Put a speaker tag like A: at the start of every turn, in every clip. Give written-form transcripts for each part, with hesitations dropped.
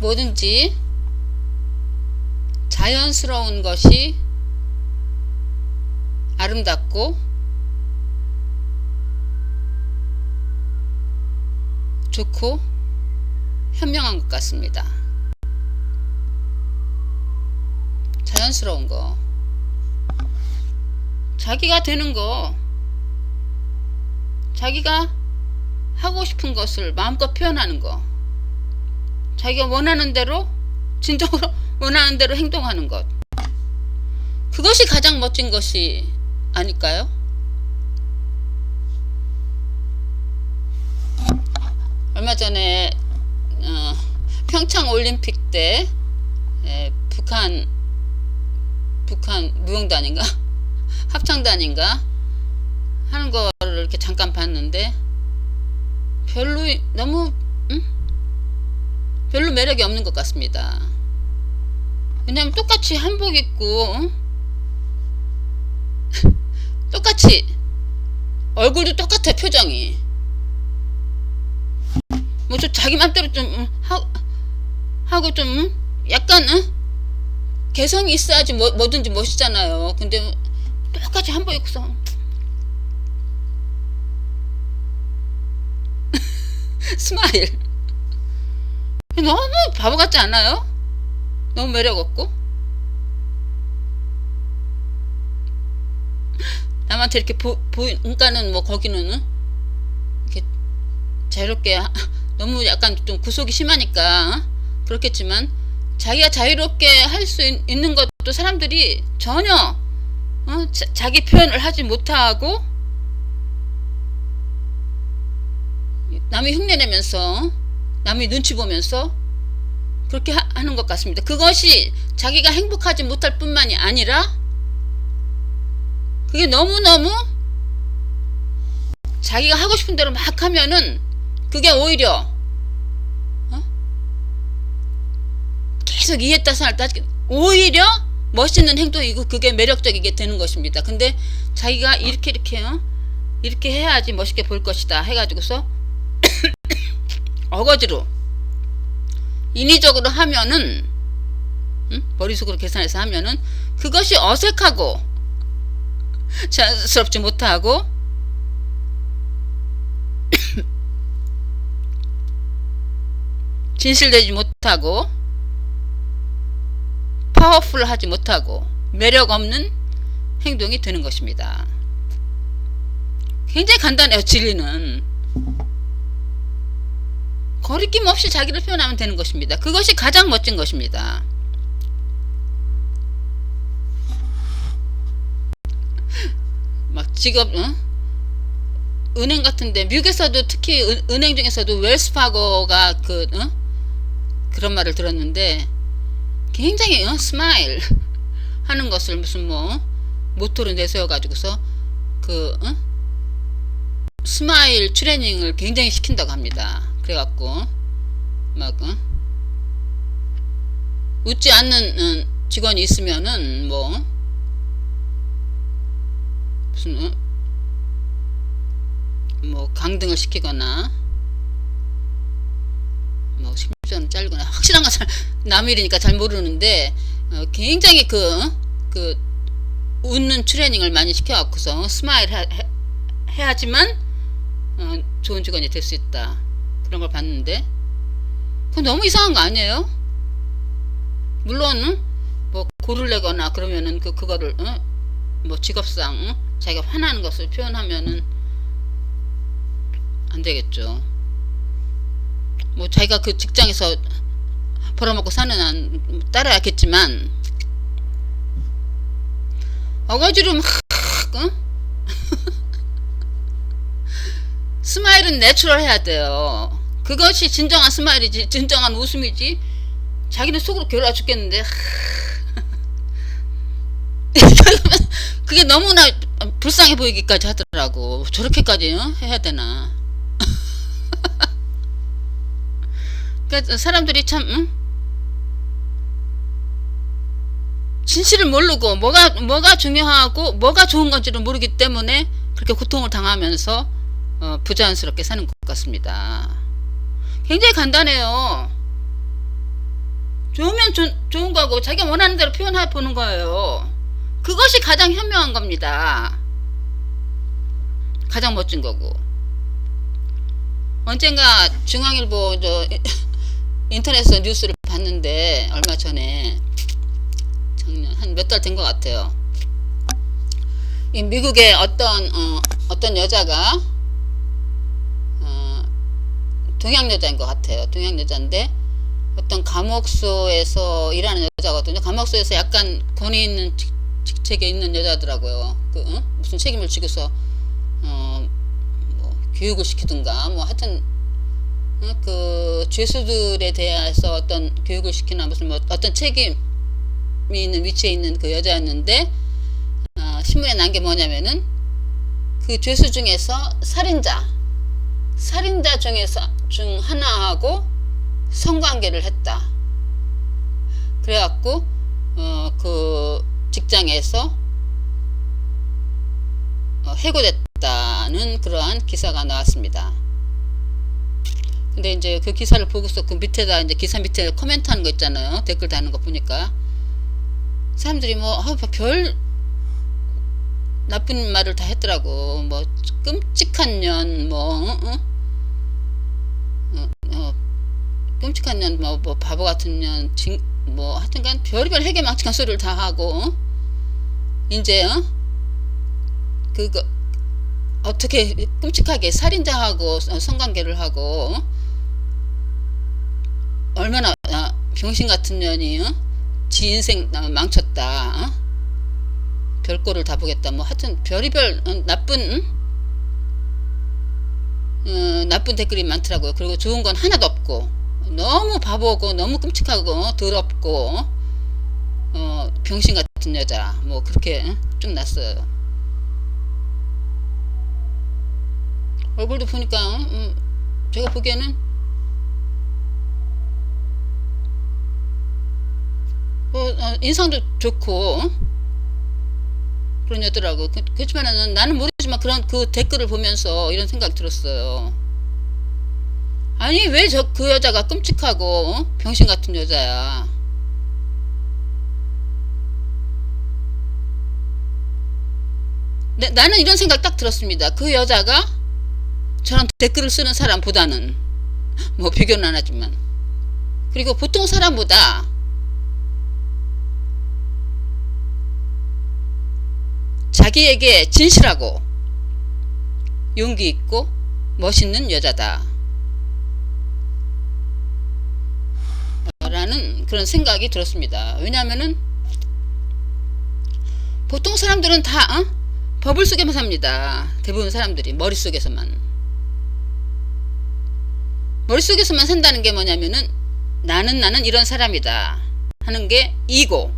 A: 뭐든지 자연스러운 것이 아름답고 좋고 현명한 것 같습니다. 자연스러운 거, 자기가 되는 거, 자기가 하고 싶은 것을 마음껏 표현하는 거, 자기가 원하는 대로 진정으로 원하는 대로 행동하는 것, 그것이 가장 멋진 것이 아닐까요? 얼마 전에 평창 올림픽 때 북한 무용단인가 합창단인가 하는 거를 이렇게 잠깐 봤는데 별로 너무 별로 매력이 없는 것 같습니다. 왜냐면 똑같이 한복 입고 똑같이 얼굴도 똑같아. 표정이 뭐 좀 자기 맘대로 좀 하고 좀 약간 개성이 있어야지 뭐든지 멋있잖아요. 근데 똑같이 한복 입고서 스마일 너무 바보 같지 않아요? 너무 매력 없고 남한테 이렇게 그러니까는 뭐 거기는 이렇게 자유롭게 너무 약간 좀 구속이 심하니까 그렇겠지만 자기가 자유롭게 할 수 있는 것도 사람들이 전혀 자기 표현을 하지 못하고 남이 흉내내면서 남이 눈치 보면서 그렇게 하는 것 같습니다. 그것이 자기가 행복하지 못할 뿐만이 아니라 그게 너무너무 자기가 하고 싶은 대로 막 하면은 그게 오히려 계속 이했다 저했다 오히려 멋있는 행동이고 그게 매력적이게 되는 것입니다. 근데 자기가 이렇게 해야지 멋있게 보일 것이다 해가지고서 어거지로 인위적으로 하면은 머릿속으로 계산해서 하면은 그것이 어색하고 자연스럽지 못하고 진실되지 못하고 파워풀하지 못하고 매력 없는 행동이 되는 것입니다. 굉장히 간단해요. 진리는 거리낌 없이 자기를 표현하면 되는 것입니다. 그것이 가장 멋진 것입니다. 막 직업 은행 같은데 미국에서도 특히 은행 중에서도 웰스파고가 그런 말을 들었는데 굉장히 스마일 하는 것을 무슨 모토로 내세워 가지고서 스마일 트레이닝을 굉장히 시킨다고 합니다. 그래갖고 막 웃지 않는 직원이 있으면은 무슨 강등을 시키거나 심지어는 잘거나 확실한 건 남일이니까 잘 모르는데 굉장히 웃는 트레이닝을 많이 시켜갖고서 스마일 해야지만 좋은 직원이 될 수 있다 그런 걸 봤는데 그건 너무 이상한 거 아니에요? 물론 고를 내거나 그러면은 그거를 직업상 자기가 화나는 것을 표현하면은 안 되겠죠. 자기가 그 직장에서 벌어먹고 사는 한 따라야겠지만 어거지로 막 스마일은 내추럴 해야 돼요. 그것이 진정한 스마일이지 진정한 웃음이지. 자기는 속으로 괴로워 죽겠는데 그게 너무나 불쌍해 보이기까지 하더라고. 저렇게까지 해야 되나. 그러니까 사람들이 참 진실을 모르고 뭐가 중요하고 뭐가 좋은 건지를 모르기 때문에 그렇게 고통을 당하면서 부자연스럽게 사는 것 같습니다. 굉장히 간단해요. 좋으면 좋은 거고 자기가 원하는 대로 표현해 보는 거예요. 그것이 가장 현명한 겁니다. 가장 멋진 거고. 언젠가 중앙일보 인터넷에서 뉴스를 봤는데 얼마 전에 작년 한 몇 달 된 것 같아요. 이 미국의 어떤 여자가 동양 여자인 것 같아요. 동양 여자인데 어떤 감옥소에서 일하는 여자거든요. 감옥소에서 약간 권위 있는 직책에 있는 여자더라고요. 무슨 책임을 지고서 뭐 교육을 시키든가 뭐 하여튼 그 죄수들에 대해서 어떤 교육을 시키나 무슨 뭐 어떤 책임이 있는 위치에 있는 그 여자였는데 신문에 난 게 뭐냐면은 그 죄수 중에서 살인자 중 하나하고 성관계를 했다. 그래갖고 그 직장에서 해고됐다는 그러한 기사가 나왔습니다. 근데 이제 그 기사를 보고서 그 밑에다 이제 기사 밑에 코멘트 하는 거 있잖아요. 댓글 다는 거 보니까 사람들이 뭐 별 나쁜 말을 다 했더라고. 뭐 끔찍한 년 끔찍한 년 뭐 바보 같은 년 뭐 하여튼간 별의별 해괴망측한 소리를 다 하고 이제 그거 어떻게 끔찍하게 살인자하고 성관계를 하고 얼마나 병신 같은 년이 지 인생 망쳤다. 별꼴을 다 보겠다. 뭐 하여튼 별의별 나쁜 댓글이 많더라고요. 그리고 좋은 건 하나도 없고 너무 바보고 너무 끔찍하고 더럽고 병신 같은 여자 뭐 그렇게 쭉 났어요. 얼굴도 보니까 제가 보기에는 인상도 좋고 그런 여더라고. 그렇지만은 나는 모르지만 그런 그 댓글을 보면서 이런 생각이 들었어요. 아니 왜 그 여자가 끔찍하고 병신 같은 여자야. 나는 이런 생각 딱 들었습니다. 그 여자가 저런 댓글을 쓰는 사람보다는 뭐 비교는 안 하지만 그리고 보통 사람보다 자기에게 진실하고 용기 있고 멋있는 여자다 라는 그런 생각이 들었습니다. 왜냐하면은 보통 사람들은 다 버블 속에만 삽니다. 대부분 사람들이 머릿속에서만 산다는 게 뭐냐면은 나는 이런 사람이다 하는 게 이고,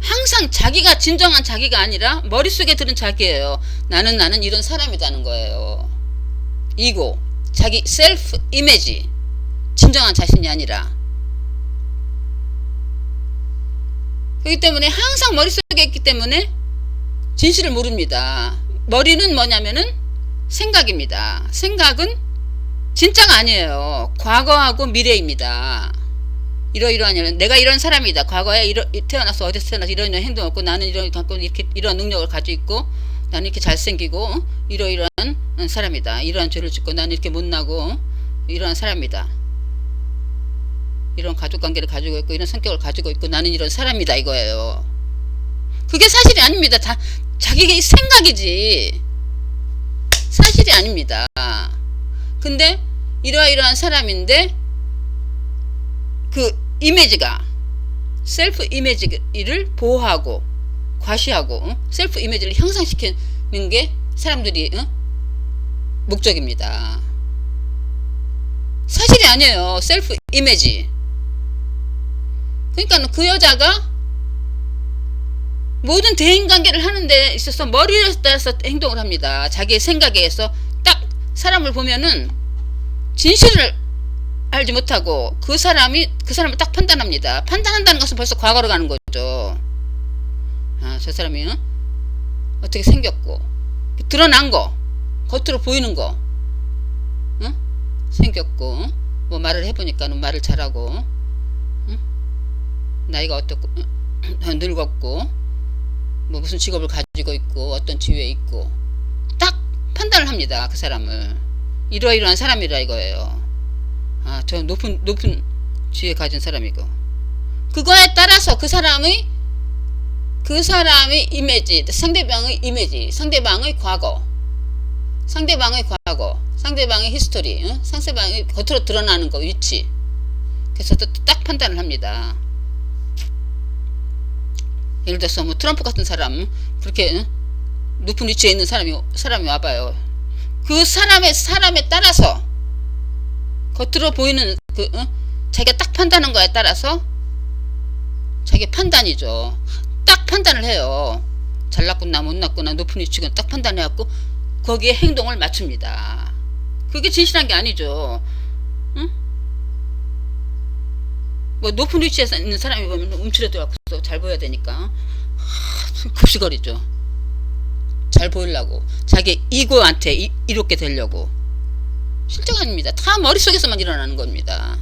A: 항상 자기가 진정한 자기가 아니라 머릿속에 들은 자기예요. 나는 이런 사람이라는 거예요. 이고, 자기 셀프 이미지, 진정한 자신이 아니라. 그렇기 때문에 항상 머릿속에 있기 때문에 진실을 모릅니다. 머리는 뭐냐면은 생각입니다. 생각은 진짜가 아니에요. 과거하고 미래입니다. 이러이러한 내가 이런 사람이다. 과거에 태어나서 어디서 태어나서 이런 행동을 했고 나는 이런 능력을 가지고 있고 나는 이렇게 잘생기고 이러이러한 사람이다. 이러한 죄를 짓고 나는 이렇게 못나고 이러한 사람이다. 이런 가족관계를 가지고 있고 이런 성격을 가지고 있고 나는 이런 사람이다 이거예요. 그게 사실이 아닙니다. 다 자기의 생각이지 사실이 아닙니다. 근데 이러한 사람인데 그 이미지가 셀프 이미지를 보호하고 과시하고 셀프 이미지를 형상시키는 게 사람들이 목적입니다. 사실이 아니에요. 셀프 이미지. 그러니까 그 여자가 모든 대인관계를 하는 데 있어서 머리에 따라서 행동을 합니다. 자기의 생각에 의해서 딱 사람을 보면은 진실을 알지 못하고 그 사람을 딱 판단합니다. 판단한다는 것은 벌써 과거로 가는 거죠. 저 사람이 어떻게 생겼고 드러난 거, 겉으로 보이는 거 생겼고 뭐 말을 해보니까 말을 잘하고 나이가 어떻고 늙었고 뭐 무슨 직업을 가지고 있고 어떤 지위에 있고 딱 판단을 합니다. 그 사람을 이러이러한 사람이라 이거예요. 아, 저 높은 지위에 가진 사람이고 그거에 따라서 그 사람의 이미지, 상대방의 이미지, 상대방의 과거, 상대방의 히스토리, 상대방의 겉으로 드러나는 거 위치. 그래서 딱 판단을 합니다. 예를 들어서 뭐 트럼프 같은 사람 그렇게 높은 위치에 있는 사람이 와봐요. 그 사람에 따라서 겉으로 보이는 자기가 딱 판단한 거에 따라서 자기 판단이죠. 딱 판단을 해요. 잘났구나 못났구나 높은 위치건 딱 판단해갖고 거기에 행동을 맞춥니다. 그게 진실한 게 아니죠. 응? 뭐 높은 위치에 있는 사람이 보면 움츠려들어갖고 잘 보여야 되니까 급식거리죠. 잘 보이려고 자기 이고한테 이롭게 되려고. 실제가 아닙니다. 다 머릿속에서만 일어나는 겁니다.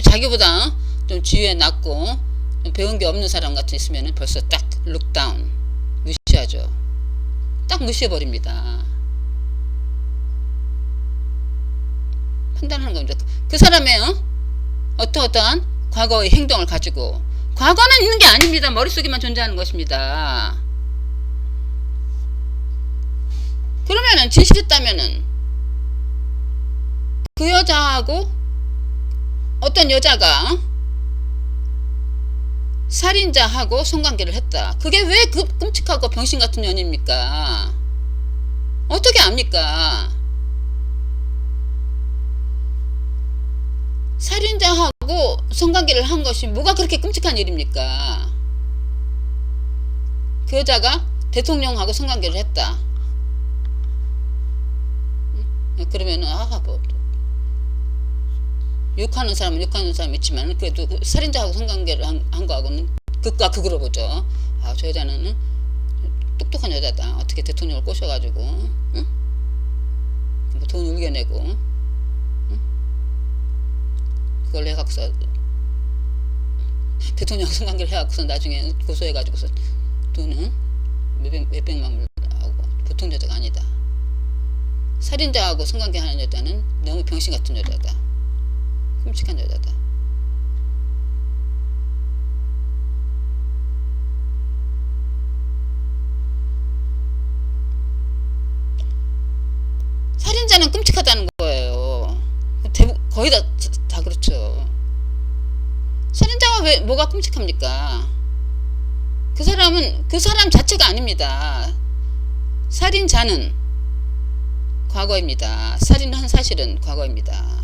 A: 자기보다 좀 지위에 낮고 배운 게 없는 사람 같은 있으면 벌써 딱 룩다운 무시하죠. 딱 무시해버립니다. 판단하는 겁니다. 그 사람의 어떠한 과거의 행동을 가지고 과거는 있는 게 아닙니다. 머릿속에만 존재하는 것입니다. 그러면은 진실했다면은 그 여자하고 어떤 여자가 살인자하고 성관계를 했다. 그게 왜 끔찍하고 병신 같은 년입니까? 어떻게 압니까? 살인자하고 성관계를 한 것이 뭐가 그렇게 끔찍한 일입니까? 그 여자가 대통령하고 성관계를 했다. 그러면은 뭐 욕하는 사람은 욕하는 사람이 있지만 그래도 살인자하고 성관계를 한 거하고는 극과 극으로 보죠. 아, 저 여자는 똑똑한 여자다. 어떻게 대통령을 꼬셔가지고 응? 뭐 돈 울겨내고 응? 그걸 해갖고서 대통령 성관계를 해갖고서 나중에 고소해가지고서 돈은 몇백만 불 하고 보통 여자가 아니다. 살인자하고 성관계 하는 여자는 너무 병신 같은 여자다. 끔찍한 여자다. 살인자는 끔찍하다는 거예요. 거의 다 그렇죠. 살인자가 왜 뭐가 끔찍합니까? 그 사람 자체가 아닙니다. 살인자는 과거입니다. 살인한 사실은 과거입니다.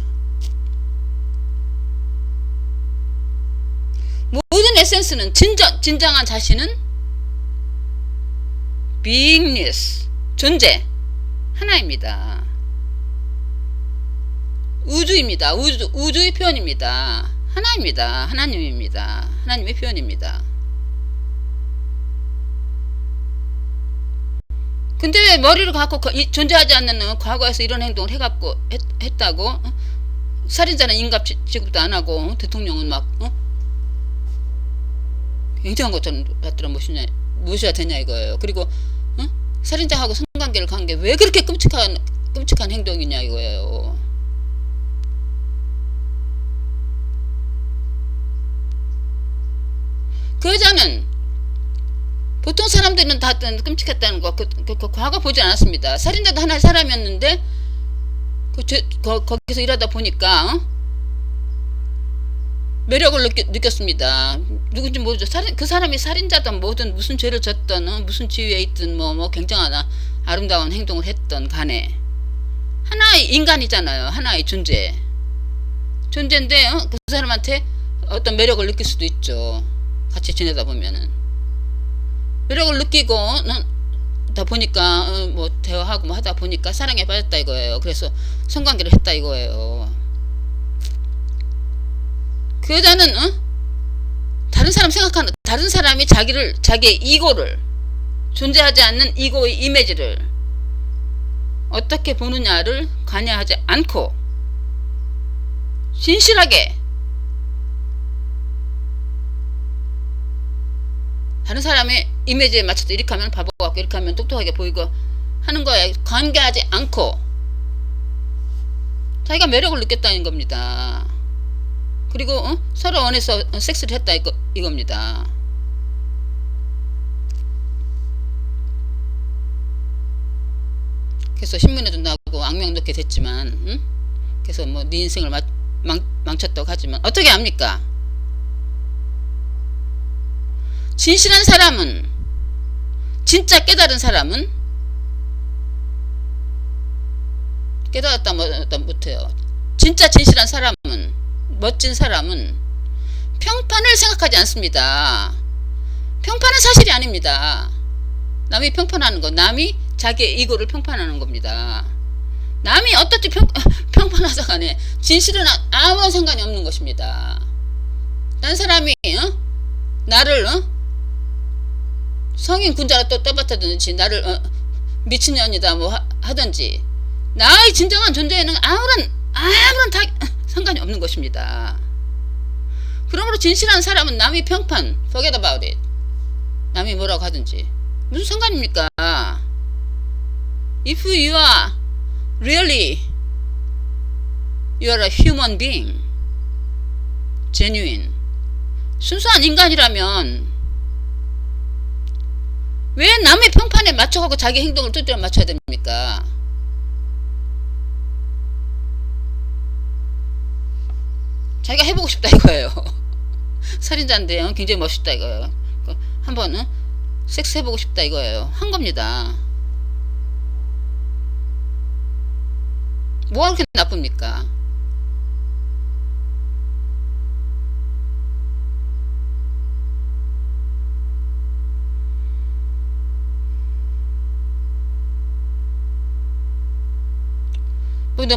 A: 모든 에센스는 진정한 자신은 beingness, 존재 하나입니다. 우주입니다. 우주의 표현입니다. 하나입니다. 하나님입니다. 하나님의 표현입니다. 근데 왜 머리를 갖고 존재하지 않는 과거에서 이런 행동을 해갖고 했다고? 살인자는 인갑 취급도 안 하고 대통령은 막 굉장한 것처럼 받들어 모셔야 되냐 이거예요. 그리고 살인자하고 성관계를 간 게 왜 그렇게 끔찍한 행동이냐 이거예요. 그 여자는 보통 사람들은 다 끔찍했다는 거 그 과거 보지 않았습니다. 살인자도 하나의 사람이었는데 거기서 일하다 보니까 매력을 느꼈습니다. 누군지 모르죠. 그 사람이 살인자든 뭐든 무슨 죄를 졌든 무슨 지위에 있든 뭐 굉장한 아름다운 행동을 했던 간에 하나의 인간이잖아요. 하나의 존재인데 그 사람한테 어떤 매력을 느낄 수도 있죠. 같이 지내다 보면은 매력을 느끼고 다 보니까 뭐 대화하고 뭐 하다 보니까 사랑에 빠졌다 이거예요. 그래서 성관계를 했다 이거예요. 그 여자는 다른 사람이 자기의 이고를 존재하지 않는 이고의 이미지를 어떻게 보느냐를 관여하지 않고 진실하게 다른 사람의 이미지에 맞춰서 이렇게 하면 바보 같고 이렇게 하면 똑똑하게 보이고 하는 거에 관계하지 않고 자기가 매력을 느꼈다는 겁니다. 그리고 서로 원해서 섹스를 했다 이겁니다. 그래서 신문에도 나오고 악명도 좋게 됐지만 그래서 뭐 네 인생을 망쳤다고 하지만 어떻게 합니까? 진실한 사람은, 진짜 깨달은 사람은 깨달았다 못해요. 진짜 진실한 사람은, 멋진 사람은 평판을 생각하지 않습니다. 평판은 사실이 아닙니다. 남이 평판하는 거, 남이 자기의 이고를 평판하는 겁니다. 남이 어떻게 평판하자 간에 진실은 아무런 상관이 없는 것입니다. 딴 사람이 나를 성인 군자로 또 떠받들든지 나를 미친년이다 뭐 하든지 나의 진정한 존재에는 아무런 상관이 없는 것입니다. 그러므로 진실한 사람은 남이 평판 forget about it, 남이 뭐라고 하든지 무슨 상관입니까? If you are really you are a human being, genuine, 순수한 인간이라면 왜 남의 평판에 맞춰가고 자기 행동을 뜻대로 맞춰야 됩니까? 자기가 해보고 싶다 이거예요. 살인자인데 굉장히 멋있다 이거예요. 한번 섹스 해보고 싶다 이거예요. 한 겁니다. 뭐가 그렇게 나쁩니까?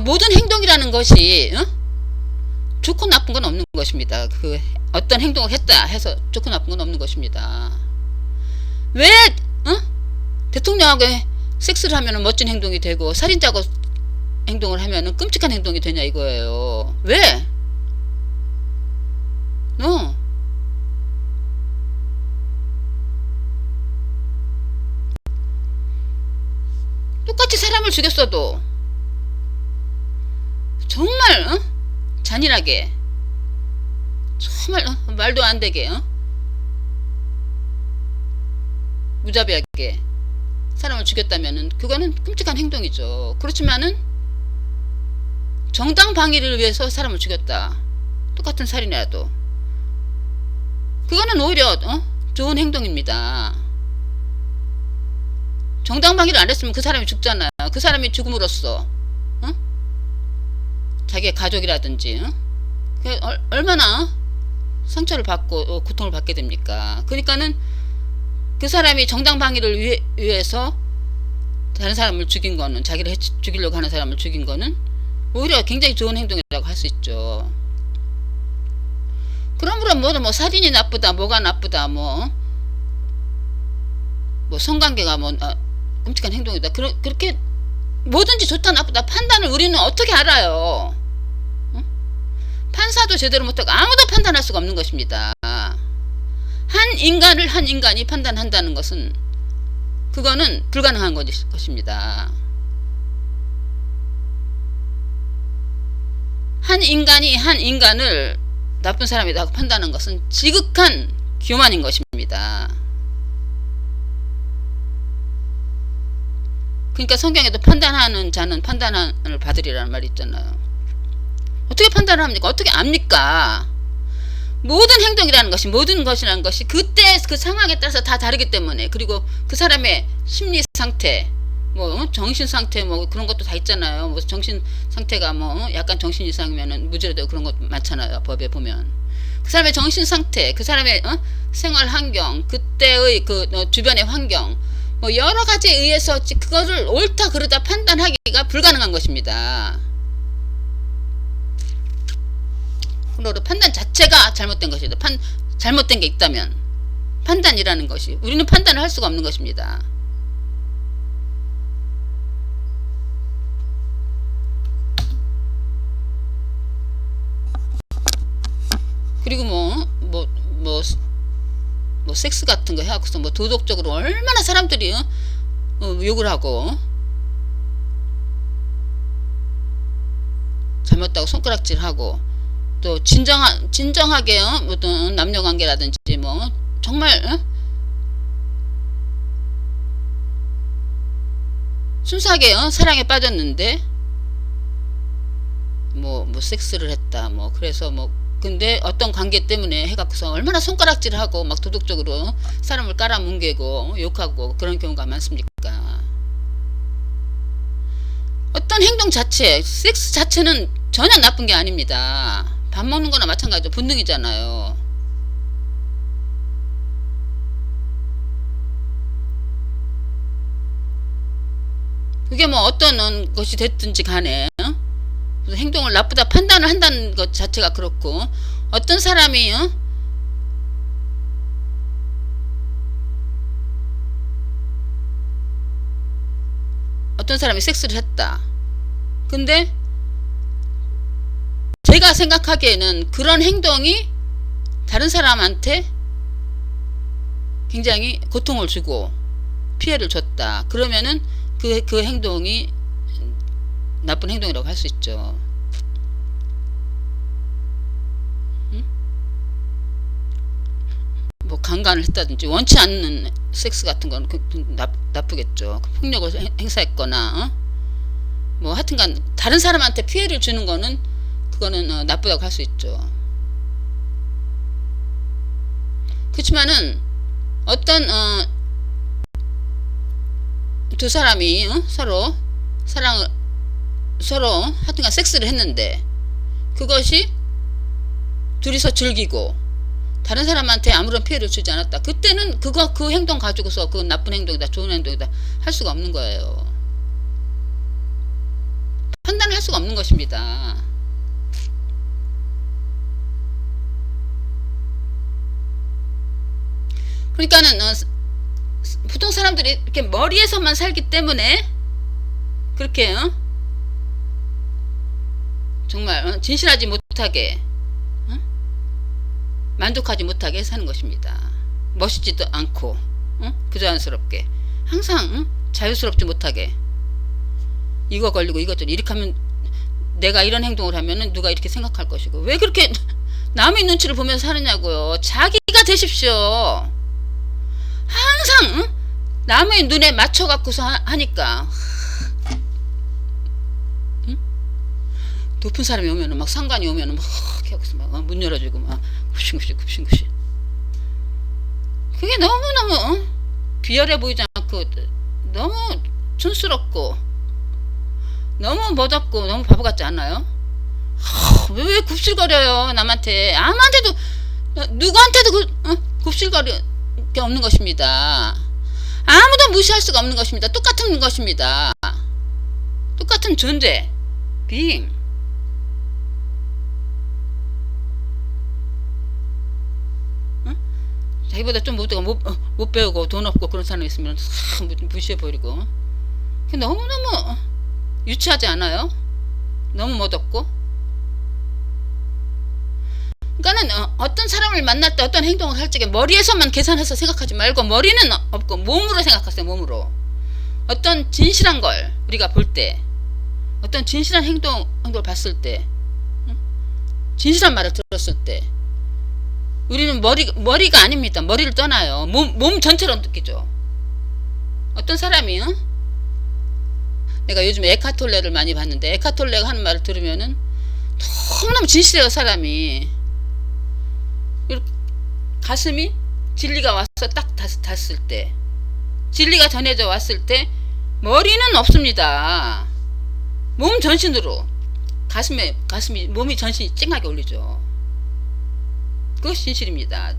A: 모든 행동이라는 것이 좋고 나쁜 건 없는 것입니다. 그 어떤 행동을 했다 해서 좋고 나쁜 건 없는 것입니다. 왜 대통령하고 섹스를 하면 멋진 행동이 되고 살인자하고 행동을 하면 끔찍한 행동이 되냐 이거예요. 왜? 똑같이 사람을 죽였어도 정말 잔인하게 정말 말도 안 되게 무자비하게 사람을 죽였다면은 그거는 끔찍한 행동이죠. 그렇지만은 정당 방위를 위해서 사람을 죽였다. 똑같은 살인이라도 그거는 오히려 좋은 행동입니다. 정당 방위를 안 했으면 그 사람이 죽잖아요. 그 사람이 죽음으로써 자기의 가족이라든지 얼마나 상처를 받고 고통을 받게 됩니까? 그러니까는 그 사람이 정당 방위를 위해서 다른 사람을 죽인 거는, 자기를 죽이려고 하는 사람을 죽인 거는 오히려 굉장히 좋은 행동이라고 할 수 있죠. 그러므로 뭐 살인이 나쁘다, 뭐가 나쁘다, 뭐 성관계가 끔찍한 행동이다. 그렇게 뭐든지 좋다 나쁘다 판단을 우리는 어떻게 알아요? 판사도 제대로 못하고 아무도 판단할 수가 없는 것입니다. 한 인간이 판단한다는 것은 그거는 불가능한 것입니다. 한 인간을 나쁜 사람이라고 판단하는 것은 지극한 교만인 것입니다. 그러니까 성경에도 판단하는 자는 판단을 받으리라는 말이 있잖아요. 어떻게 판단을 합니까? 어떻게 압니까? 모든 행동이라는 것이, 모든 것이라는 것이 그때 그 상황에 따라서 다 다르기 때문에, 그리고 그 사람의 심리 상태, 정신 상태, 그런 것도 다 있잖아요. 정신 상태가 약간 정신 이상이면은 무죄가 되고 그런 것 많잖아요. 법에 보면. 그 사람의 정신 상태, 그 사람의 생활 환경, 그때의 그 주변의 환경, 여러 가지에 의해서 그거를 옳다 그르다 판단하기가 불가능한 것입니다. 그러므로 판단 자체가 잘못된 것이다. 잘못된 게 있다면 판단이라는 것이, 우리는 판단을 할 수가 없는 것입니다. 그리고 뭐 섹스 같은 거 해갖고서 뭐 도덕적으로 얼마나 사람들이 욕을 하고 잘못다고 손가락질하고 또 진정하게 어떤 남녀관계라든지 뭐 정말 순수하게 사랑에 빠졌는데 뭐 섹스를 했다 뭐 그래서 뭐 근데 어떤 관계 때문에 해갖고서 얼마나 손가락질하고 막 도덕적으로 사람을 깔아뭉개고 욕하고 그런 경우가 많습니까? 어떤 행동 자체, 섹스 자체는 전혀 나쁜 게 아닙니다. 밥 먹는 거나 마찬가지로 본능이잖아요. 그게 뭐 어떤 것이 됐든지 간에 행동을 나쁘다 판단을 한다는 것 자체가 그렇고 어떤 사람이 섹스를 했다. 근데 제가 생각하기에는 그런 행동이 다른 사람한테 굉장히 고통을 주고 피해를 줬다. 그러면은 그 행동이 나쁜 행동이라고 할 수 있죠. 뭐 강간을 했다든지 원치 않는 섹스 같은 건 나쁘겠죠. 폭력을 행사했거나 뭐 하여튼간 다른 사람한테 피해를 주는 거는 그거는 나쁘다고 할 수 있죠. 그렇지만은 어떤 두 사람이 서로 하여튼간 섹스를 했는데 그것이 둘이서 즐기고 다른 사람한테 아무런 피해를 주지 않았다. 그때는 그 행동 가지고서 그건 나쁜 행동이다 좋은 행동이다 할 수가 없는 거예요. 판단을 할 수가 없는 것입니다. 그러니까는 보통 사람들이 이렇게 머리에서만 살기 때문에 그렇게 정말 진실하지 못하게 만족하지 못하게 사는 것입니다. 멋있지도 않고 부자연스럽게 항상 자유스럽지 못하게 이거 걸리고 이거 저리 이렇게 하면 내가 이런 행동을 하면은 누가 이렇게 생각할 것이고 왜 그렇게 남의 눈치를 보면서 사느냐고요. 자기가 되십시오. 항상 남의 눈에 맞춰 갖고서 하니까 높은 사람이 오면은 막 상관이 오면은 막 이렇게 막 문 열어주고 막 굽신굽신 그게 너무너무 비열해 보이지 않고 너무 촌스럽고 너무 멋없고 너무 바보 같지 않아요? 왜 굽실거려요 남한테 아무한테도 누구한테도 굽실거릴 게 없는 것입니다. 아무도 무시할 수가 없는 것입니다. 똑같은 것입니다. 똑같은 존재 being 자기보다 좀 못 배우고 돈 없고 그런 사람이 있으면 무시해버리고 너무너무 유치하지 않아요? 너무 멋없고 그러니까는 어떤 사람을 만날 때 어떤 행동을 할 적에 머리에서만 계산해서 생각하지 말고 머리는 없고 몸으로 생각하세요. 몸으로 어떤 진실한 걸 우리가 볼 때 어떤 진실한 행동을 봤을 때 진실한 말을 들었을 때 우리는 머리가 아닙니다. 머리를 떠나요. 몸 전체로 느끼죠. 어떤 사람이 내가 요즘에 에카톨레를 많이 봤는데 에카톨레가 하는 말을 들으면은 너무너무 진실해요. 사람이 가슴이 진리가 와서 딱 닿았을 때 진리가 전해져 왔을 때 머리는 없습니다. 몸 전신으로 가슴이 몸이 전신이 찡하게 울리죠. 그것이 진실입니다.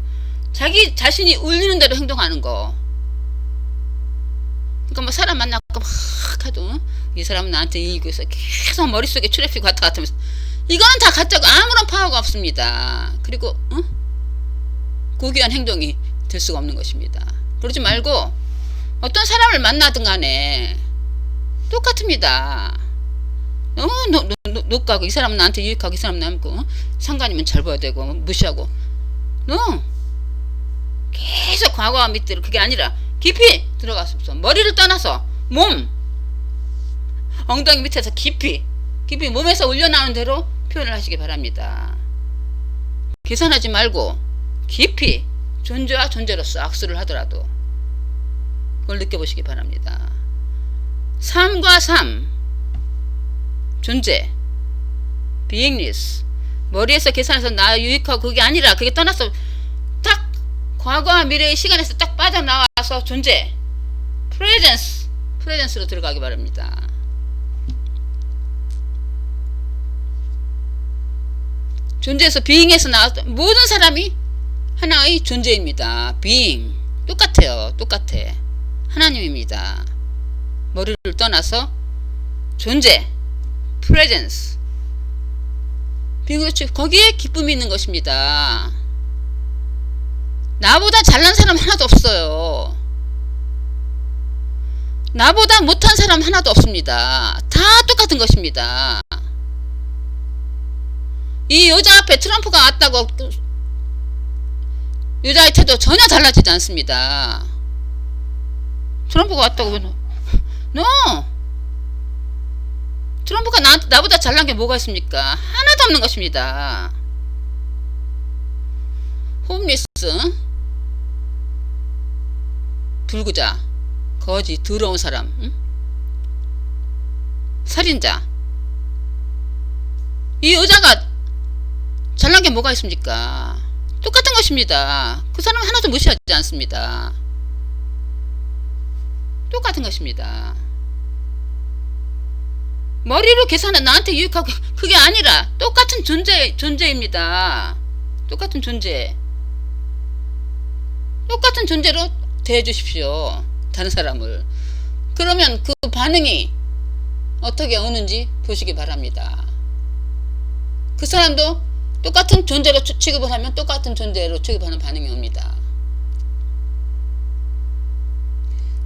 A: 자기 자신이 울리는 대로 행동하는 거. 그러니까 뭐 사람 만나고 막 해도 이 사람은 나한테 이기고 있어 계속 머릿속에 트래픽 왔다 갔다 하면서 이거는 다 가짜고 아무런 파워가 없습니다. 그리고 고귀한 행동이 될 수가 없는 것입니다. 그러지 말고 어떤 사람을 만나든 간에 똑같습니다. 너무 녹가고 이 사람은 나한테 유익하고 이 사람은 남고 상관이면 잘 봐야 되고 무시하고 계속 과거와 밑으로, 그게 아니라 깊이 들어가서 머리를 떠나서 몸, 엉덩이 밑에서 깊이 몸에서 울려나오는 대로 표현을 하시기 바랍니다. 계산하지 말고 깊이 존재와 존재로서 악수를 하더라도 그걸 느껴보시기 바랍니다. 삶과 삶, 존재, beingness, 머리에서 계산해서 나 유익하고 그게 아니라 그게 떠나서 딱 과거와 미래의 시간에서 딱 빠져나와서 존재, presence로 들어가기 바랍니다. 존재에서 being에서 나왔던 모든 사람이 하나의 존재입니다. being 똑같아요. 똑같아. 하나님입니다. 머리를 떠나서 존재, presence, 거기에 기쁨이 있는 것입니다. 나보다 잘난 사람 하나도 없어요. 나보다 못한 사람 하나도 없습니다. 다 똑같은 것입니다. 이 여자 앞에 트럼프가 왔다고 여자의 태도 전혀 달라지지 않습니다. 트럼프가 왔다고 no! 트럼프가 나보다 잘난 게 뭐가 있습니까? 하나도 없는 것입니다. 홈리스, 불구자, 거지, 더러운 사람, 응? 살인자. 이 여자가 잘난 게 뭐가 있습니까? 똑같은 것입니다. 그 사람 하나도 무시하지 않습니다. 똑같은 것입니다. 머리로 계산은 나한테 유익하고 그게 아니라 똑같은 존재입니다. 똑같은 존재. 똑같은 존재로 대해주십시오. 다른 사람을. 그러면 그 반응이 어떻게 오는지 보시기 바랍니다. 그 사람도 똑같은 존재로 취급을 하면 똑같은 존재로 취급하는 반응이 옵니다.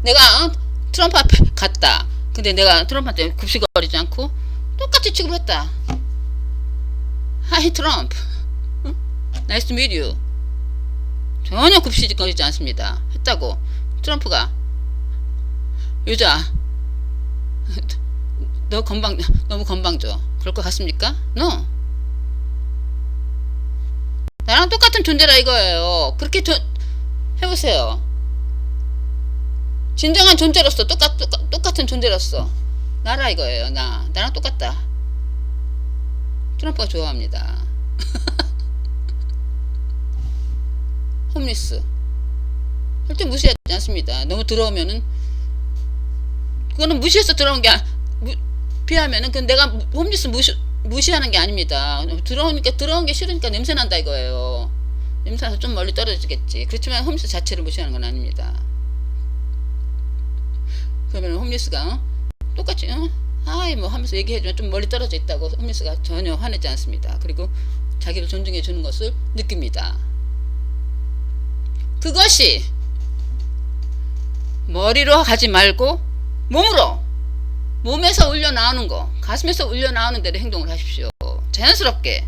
A: 내가 트럼프 앞에 갔다. 근데 내가 트럼프한테 굽시거리지 않고 똑같이 취급을 했다. Hi 트럼프, Nice to meet you. 전혀 굽시거리지 않습니다. 했다고 트럼프가 여자 너 너무 건방져 그럴 것 같습니까? No. 나랑 똑같은 존재라 이거예요. 그렇게 해보세요. 진정한 존재로서 똑같은 존재로서 나라 이거예요. 나랑 똑같다. 트럼프가 좋아합니다. 홈리스 절대 무시하지 않습니다. 너무 들어오면은 그거는 무시해서 들어온 게 비하면은 그 내가 홈리스 무시하는 게 아닙니다. 들어온 게 싫으니까 냄새난다 이거예요. 냄새나서 좀 멀리 떨어지겠지. 그렇지만 홈리스 자체를 무시하는 건 아닙니다. 그러면 홈리스가 똑같이 하이 뭐 하면서 얘기해주면 좀 멀리 떨어져 있다고 홈리스가 전혀 화내지 않습니다. 그리고 자기를 존중해 주는 것을 느낍니다. 그것이 머리로 가지 말고 몸에서 울려 나오는 거, 가슴에서 울려 나오는 대로 행동을 하십시오. 자연스럽게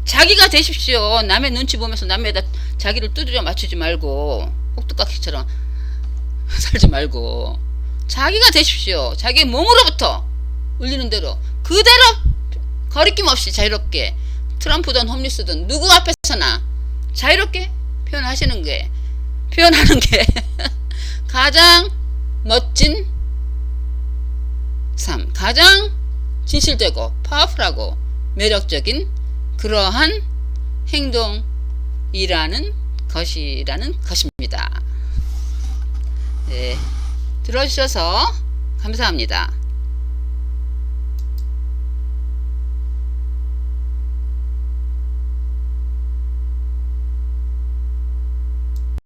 A: 자기가 되십시오. 남의 눈치 보면서 남에다 자기를 두드려 맞추지 말고 혹두까기처럼 살지 말고 자기가 되십시오. 자기 몸으로부터 울리는 대로 그대로 거리낌 없이 자유롭게 트럼프든 홈리스든 누구 앞에서나 자유롭게 표현하는 게 가장 멋진 삶, 가장 진실되고 파워풀하고 매력적인 그러한 행동이라는 것입니다. 네, 들어주셔서 감사합니다.